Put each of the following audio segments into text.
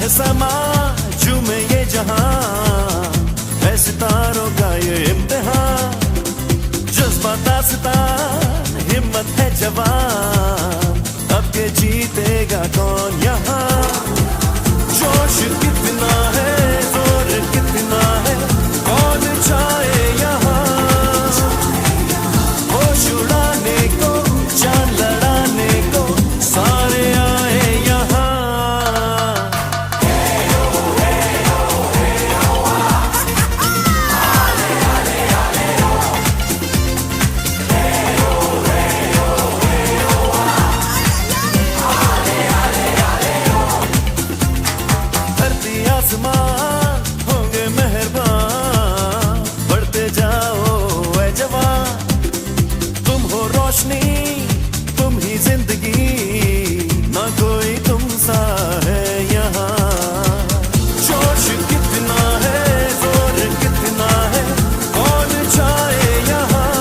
समा झूमे ये जहां, है सितारों का ये इम्तिहान। जज्बा दास्तान, हिम्मत है जवान, अब के जीतेगा कौन यहाँ। जोश कितना है, जोर कितना है, कौन चाहे यहाँ। होश उड़ाने को, जान लड़ाने को, सारे आए यहाँ। धरती आसमान होंगे मेहरबान, बढ़ते जाओ ऐ जवान। तुम हो रोशनी, तुम ही जिंदगी, ना कोई तुम सा है यहाँ। जोश कितना है, जोर कितना है, कौन चाहे यहाँ।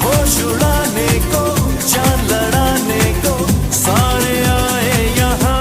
होश उड़ाने को, जान लड़ाने को, सारे आए यहाँ।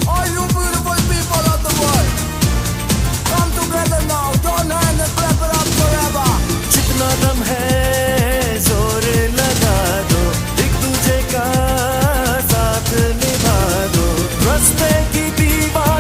All you beautiful people of the world, come together now, join hands and clap it up forever. जितना दम है जोर लगा दो, एक दूजे का साथ निभा दो। रास्ते की दीवार